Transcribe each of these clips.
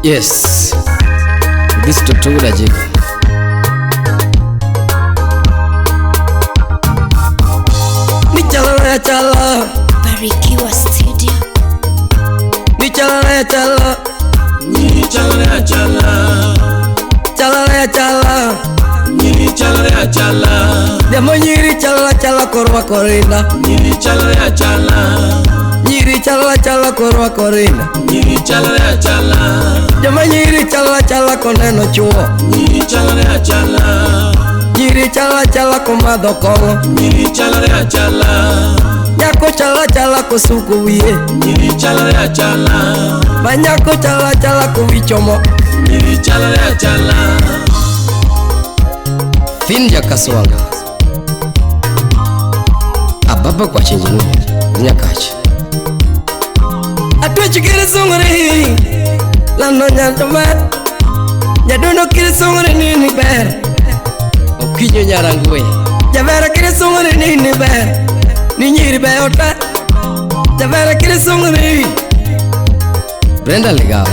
Yes, this tutura jiga. Ni chala chala Barikiwa Studio. Ni chala chala Ni chala chala Chala chala Ni chala chala Demo nyiri chala chala korwa korinda. Ni chala chala Nyiri chala chala korwa korinda. Ni chala chala Demo nyiri chala chala koneno chuo. Ni chala chala Nyiri chala chala komadho kongo. Ni chala chala Nyako chala chala kosuko wiye. Ni chala chala Manyako chala chala kowichomo. Ni chala chala Finja kaswanga Ababa kwa chenjinu Nyakachi Atwechi kiri sungri Lano nyantomat Nyaduno kiri sungri nini ber Okinyo nyarangwe Javera kiri sungri nini ber Ninyiri beota Javera kiri sungri Brenda Ligawa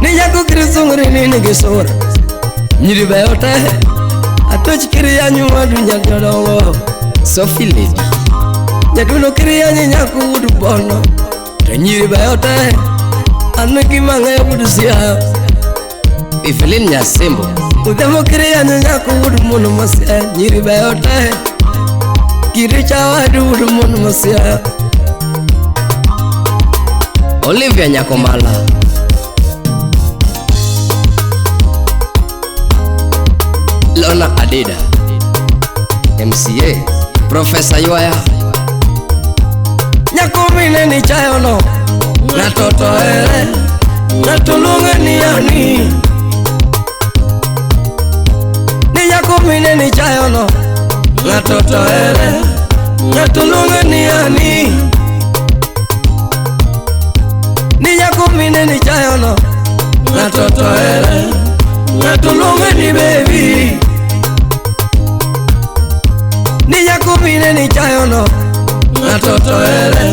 Ninyako kiri sungri nini gisura Nyiri beota Atochi kiri yanyu wadu nyadodongo Sophie Lady Nyaduno kiri yanyu nyaku wudu bono Tanyiri bayote Anuki mange wudu siya Evelyn Nyasembo Udemo kiri yanyu nyaku wudu mono masya Nyiri bayote Kiri chawadu wudu mono masya Olivia Nyakomala Lona Adida MCA Professor Yoya Nyakumine ni chayono Natoto ere Natulunga ni yani Ni nyakumine ni chayono Natoto ere Natulunga ni yani Ni nyakumine ni chayono Natoto ere Natulunga ni baby Ni nyakumine ni chayono Natoto ere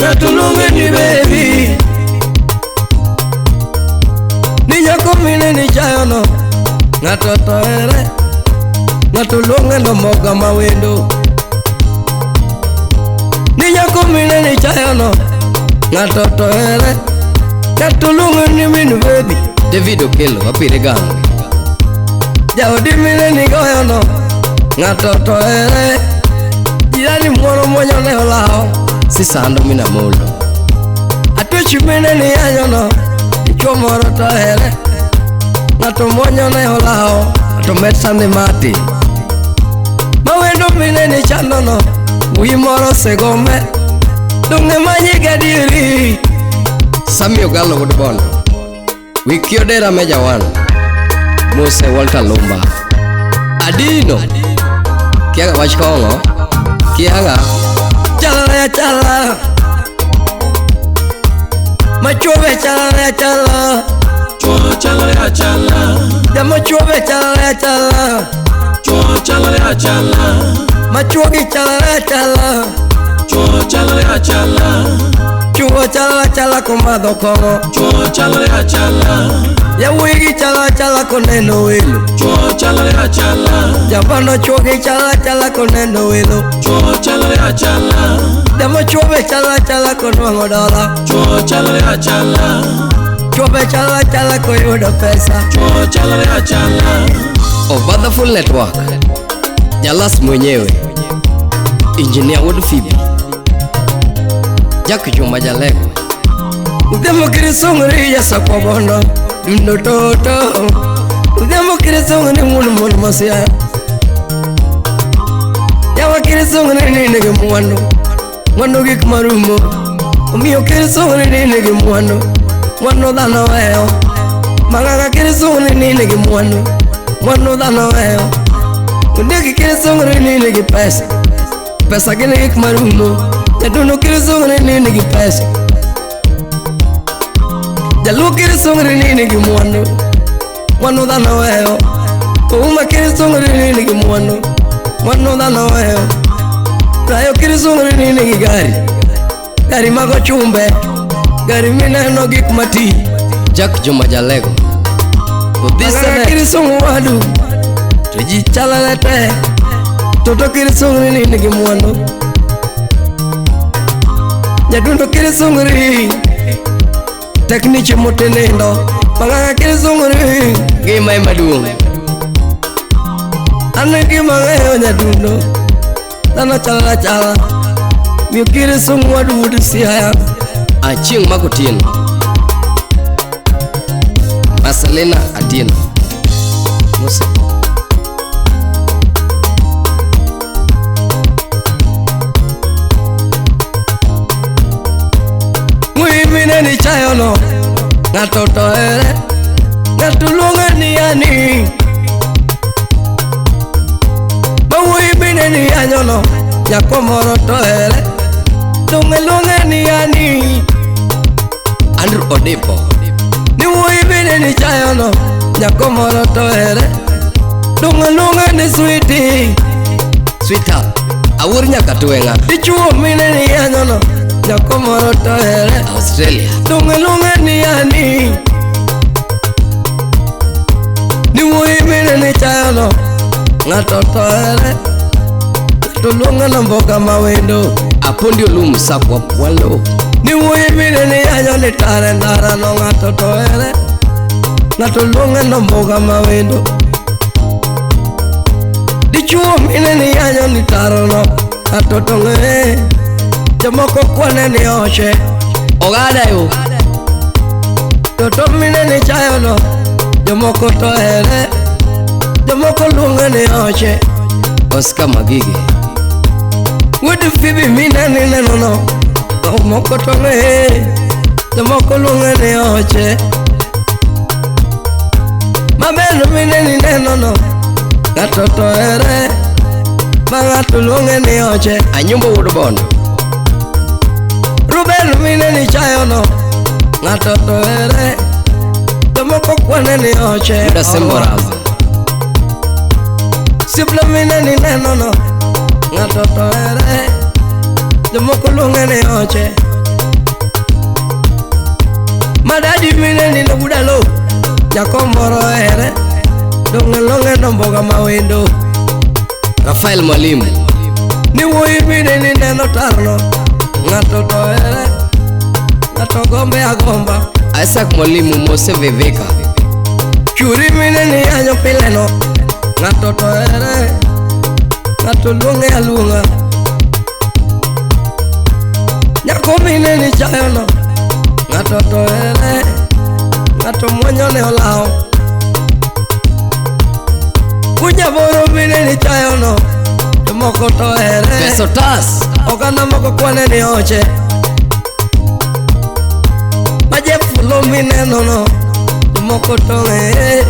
Natulunga ni baby Ni nyakumine ni chayono Natoto ere Natulunga no moga mawendo Ni nyakumine ni chayono Natoto ere Natulunga ni minu baby David Okelo wapire gangu Jaudi mine ni goyono Ngatoto ere Jirani mwono mwenyo leo lao Sisando mina molo Atuchi mine ni anyono Icho moro to ere Ngato mwenyo leo lao Ato metsande mati Mawendo mine ni chandono Mui moro segome Dunge manyi gadiri Sami Ogalo Woodbono Wikio dera meja wan Mose Walter Lumba Adino Kiaga wachkongo Kiaga Chala ya chala Machobe chala ya chala Chua chala chala Demo chobe chala ya chala Chua chala chala Machogi chala ya chala Chua chala chala Chuo chala chala komadho kongo Chua chala chala Ya wigi chala chala koneno welo Chua chala chala Jabano chogi chala chala koneno welo Chua chala chala Demo chobe chala chala konwango dola Chua chala chala Chobe chala chala koyudo pesa Chua chala chala Obadha Full Network Jalas mwenyewe Engineer Wood Phoebe Jack Juma Jaleko Udemo kiri songri ya sakwa bondo Dundo toto Udemo kiri songri munu masya Yawa kiri songri ni nige mwano Mwano gik marumo Umiyo kiri songri ni nige mwano Mwano dhano weo Magaga kiri songri ni nige mwano Mwano dhano weo Undegi kiri songri ni nige pesa Pesa gini gik marumo Jaduno kiri songri ni nigi pesa Jalu kiri songri ni nigi mwano Mwano dhano weo Uma kiri songri ni nigi mwano Mwano dhano weo Rayo kiri songri ni nigi gari Gari mago chumbe Gari mineno gik mati Jack Juma Jalego Udisane kiri sungu wadu Tuji chalalete Toto kiri sungu nini kimwando Nyadundo kiri sungu ri Teknichi mutinendo Panganga kiri sungu ri Gima imaduong Ane gima ngayo nyadundo Tana chala Miu kiri sungu wadu wudu sihaya Aching makutino Masalena Adino Musa Muimine ni chayono Ngatoto ere Ngatulunga ni yani Muimine ni anyono Yakomoro to ere Lunga ni yani Andrew Odepo Ni muibine ni chayono Nyakomoro to ere Lunga ni sweetie Sweetheart Awur nyakatuenga Ichuo mine ni anyono Nyakomoro to ere Australia Lunga ni yani Ni muibine ni chayono Ngatoto ere Tulunga na mboga mawendo Apundi ulumu sakwa pwalo Ni muibine ni anyo ni tare ndara no ngatoto ere Natulunga na mboga mawendo Dichuo mine ni anyo ni taro no Ngatoto nge Jamoko kwane ni oshe Ogada yu Toto mine ni chayo no Jamoko to ere Jamoko lunga ni oshe Oscar Magige Wudu fibi mina ni nenono Moko tonge Moko lunga ni oche Mabelu mina ni nenono Gatoto ere Magatu lunga ni oche Anyumbo wudu bono Rubelu mina ni chayono Gatoto ere Moko kwane ni oche Uda semboraza Sipla mina ni nenono Ngatoto ere Jomoko lunga ni oche Madadi mine ni nabudalo Jakomoro ere Lunga nomboga mawendo Rafael Mwalimu Ni wui mine ni neno tarno Ngatoto ere Ngato gombe agomba Isaac Mwalimu Mose Viveka Churi mine ni anyo pileno Ngatoto ere Natulunga ya lunga Nyakomine ni chayono Ngatoto ere Ngato mwenyo ne olao Kunyaboro mine ni chayono Moko to ere Peso tas Ogana moko kwane ni oche Majefulo mine nono Moko to ere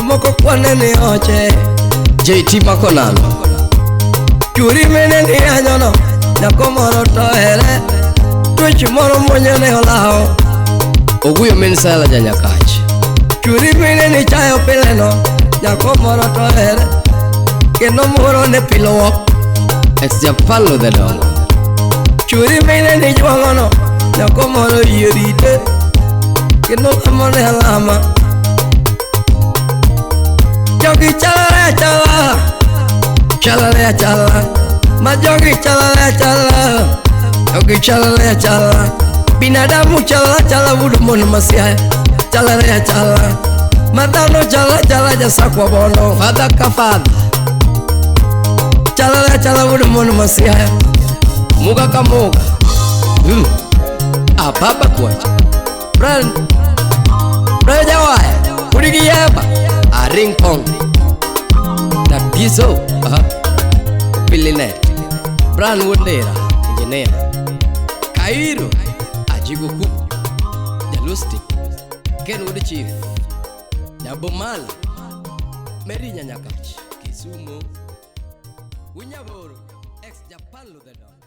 Moko kwane ni oche JT Makonano Churi mene ni anyono Nyakomoro to ere Tuchi moro mwenye ne olao Oguyo mensala janyakachi Churi mene ni chayo pileno Nyakomoro to ere Keno moro ne pilowok Ex-Japalo the dongo Churi mene ni jwangono Nyakomoro yirite Keno amone halama Jogi chala Chala Majogi chala Jogi chala Binadamu chala Wudu mono masiaya Chala Madano chala Jasa kwa bono Fada ka fada Chala Wudu mono masiaya Muga ka muga Apapa kuacha Brand jawaya Udigi yeba Ring pong Na piso Pilinet Brand Wundera Engineer Cairo Ajiguku Jalustic Ken Wood Chief Jabomal Mary Nyanyakach Kisumu Winyaboro Ex-Japalo the dog